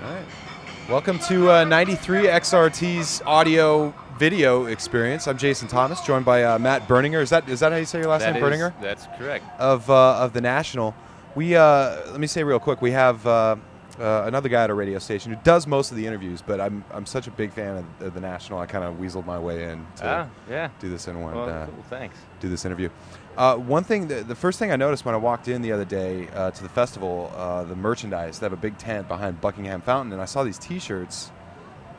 All right. Welcome to 93 XRT's audio video experience. I'm Jason Thomas, joined by Matt Berninger. Is that how you say your last name, Berninger? That's correct. Of the National. We let me say real quick. We have another guy at a radio station who does most of the interviews, but I'm such a big fan of the National. I kind of weaseled my way in to do this in one. Well, cool, thanks. Do this interview. One thing, the first thing I noticed when I walked in the other day to the festival, the merchandise, they have a big tent behind Buckingham Fountain, and I saw these T-shirts.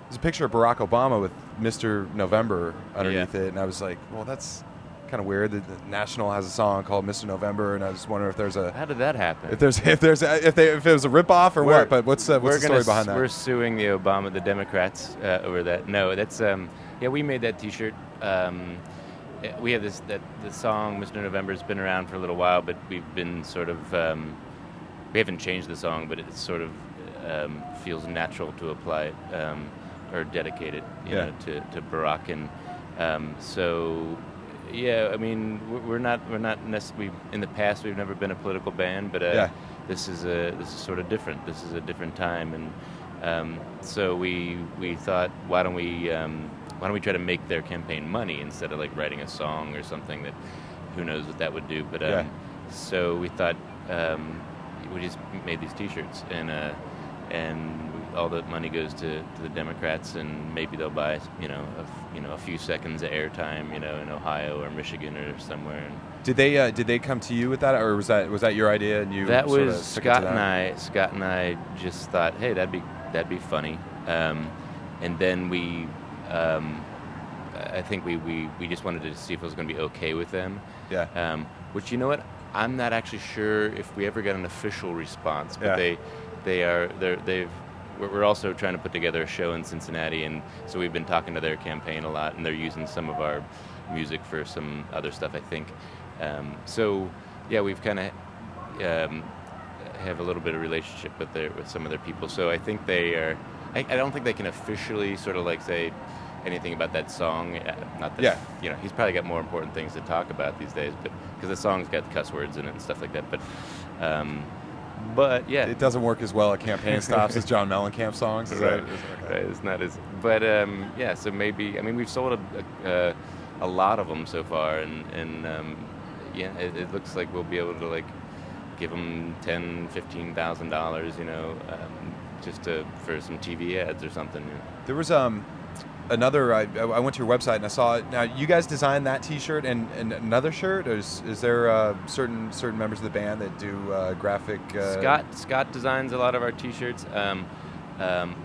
There's a picture of Barack Obama with Mr. November underneath it, and I was like, well, that's kind of weird. The National has a song called Mr. November, and I was wondering if there's a... How did that happen? If it was a ripoff or what? But what's the story behind that? We're suing the Democrats over that. No, that's we made that T-shirt. We have the song Mr. November's been around for a little while, but we've been sort of we haven't changed the song, but it sort of feels natural to apply it or dedicate it, you know, to Barack, and so yeah. I mean, we're not necessarily, in the past we've never been a political band, but this is sort of different. This is a different time, and so we thought, why don't we try to make their campaign money instead of like writing a song or something that who knows what that would do. But so we thought we just made these T-shirts, and all the money goes to the Democrats, and maybe they'll buy a few seconds of airtime, in Ohio or Michigan or somewhere. And did they come to you with that, or was that your idea and you? That was Scott and I. Scott and I just thought, hey, that'd be funny, and then we. I think we just wanted to see if it was going to be okay with them. Yeah. Which, you know what, I'm not actually sure if we ever got an official response, but we're also trying to put together a show in Cincinnati, and so we've been talking to their campaign a lot, and they're using some of our music for some other stuff, I think. So yeah, we've kind of have a little bit of relationship with some of their people. So I think they are. I don't think they can officially sort of like say anything about that song. Not that he's probably got more important things to talk about these days, but because the song's got cuss words in it and stuff like that. But yeah, it doesn't work as well at campaign stops as John Mellencamp songs. Right. It's not as. But so maybe, I mean, we've sold a lot of them so far, and it looks like we'll be able to like give them $10,000-$15,000, just for some TV ads or something. There was another. I went to your website and I saw it. Now, you guys designed that T-shirt and another shirt. Or is there certain members of the band that do graphic? Scott designs a lot of our T-shirts. One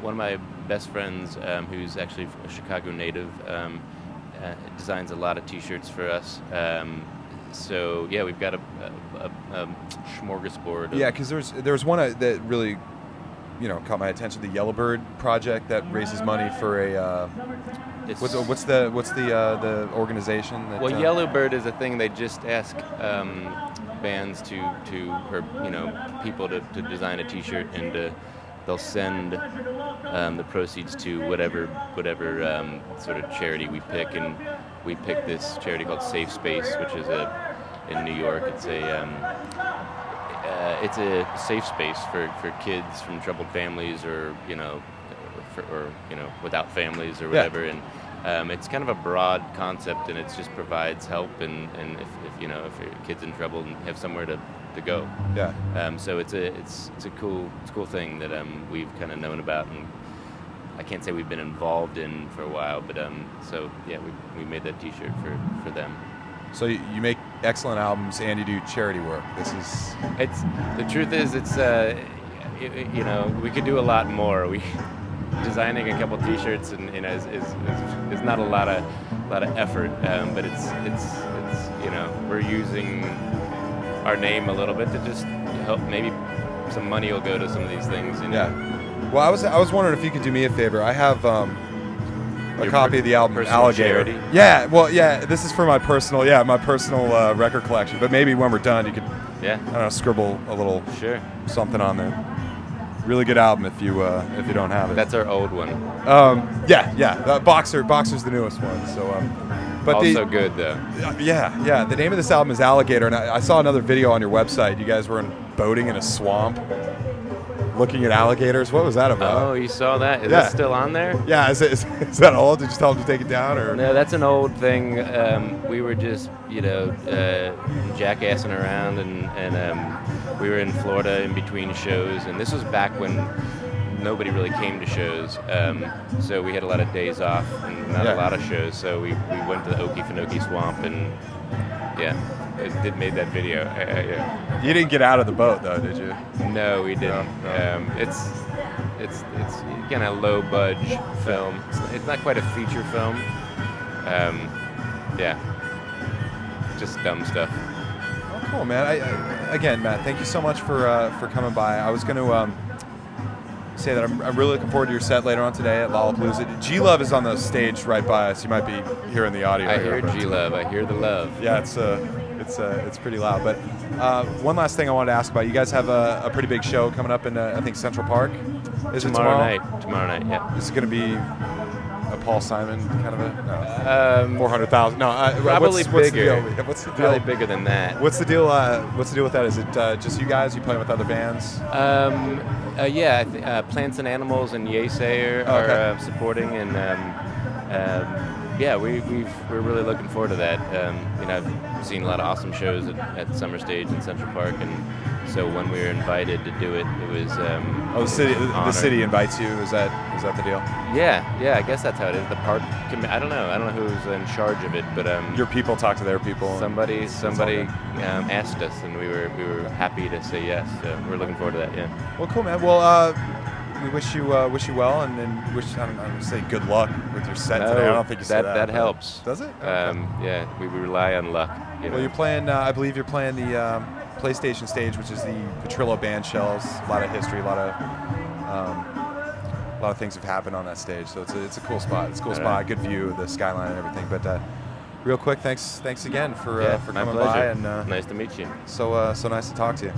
of my best friends, who's actually a Chicago native, designs a lot of T-shirts for us. So yeah, we've got a smorgasbord. Yeah, because there was one that really, caught my attention. The Yellowbird project that raises money for a. What's the organization? Well, Yellowbird is a thing. They just ask bands or people to design a T-shirt, and they'll send the proceeds to whatever sort of charity we pick, and we picked this charity called Safe Space, which is in New York. It's a safe space for kids from troubled families, or without families or whatever. And it's kind of a broad concept, and it just provides help, and if your kid's in trouble, and have somewhere to go. Yeah. So it's a cool thing that we've kind of known about, and I can't say we've been involved in for a while, but so yeah, we made that T-shirt for them. So you make excellent albums and you do charity work. The truth is we could do a lot more. Designing a couple T-shirts and is not a lot of effort, but it's we're using our name a little bit to just help. Maybe some money will go to some of these things. Yeah. Well, I was wondering if you could do me a favor. I have a copy of the album Alligator. Charity? Yeah. Well, yeah. This is for my personal record collection. But maybe when we're done, you could scribble a little something on there. Really good album if you don't have it. That's our old one. The Boxer's the newest one. So, but also good though. Yeah. The name of this album is Alligator, and I saw another video on your website. You guys were boating in a swamp. looking at alligators. What was that about? Oh, you saw that? Is Yeah. that still on there? Yeah, is that old? Did you tell them to take it down, or? No, that's an old thing. We were just, jackassing around, and we were in Florida in between shows, and this was back when nobody really came to shows, so we had a lot of days off and not a lot of shows, so we went to the Okefenokee Swamp, and it made that video. Yeah. You didn't get out of the boat though, did you? No, we didn't. No. It's kind of low budge film. It's not quite a feature film. Just dumb stuff. Oh, cool, man. Again, Matt, thank you so much for coming by. I was going to say that I'm really looking forward to your set later on today at Lollapalooza. G-Love is on the stage right by us. You might be hearing the audio. I hear G-Love. I hear the love. Yeah, it's pretty loud. But one last thing I wanted to ask about. You guys have a pretty big show coming up in, I think, Central Park. Is it tomorrow? Tomorrow night, yeah. Is it going to be a Paul Simon kind of a? No. 400,000. No. Probably what's bigger. The deal? What's the deal? Probably bigger than that. What's the deal? What's the deal with that? Is it just you guys? You playing with other bands? Plants and Animals and Yesayer are supporting, and we're really looking forward to that. I've seen a lot of awesome shows at Summer Stage in Central Park, and so when we were invited to do it, it was the city invites you. Is that the deal? Yeah, I guess that's how it is. The park, I don't know who's in charge of it, but your people talk to their people. Somebody asked us, and we were happy to say yes. So we're looking forward to that. Yeah. Well, cool, man. Well, we wish you well, and then wish I'm gonna say good luck with your set today. I don't think you said that. That helps. Does it? We rely on luck. Well, you're playing. I believe you're playing the PlayStation stage, which is the Petrillo band shells. A lot of history, a lot of things have happened on that stage. So it's a cool spot. It's a cool spot. Good view of the skyline and everything. But real quick, thanks again for coming by. And nice to meet you. So nice to talk to you.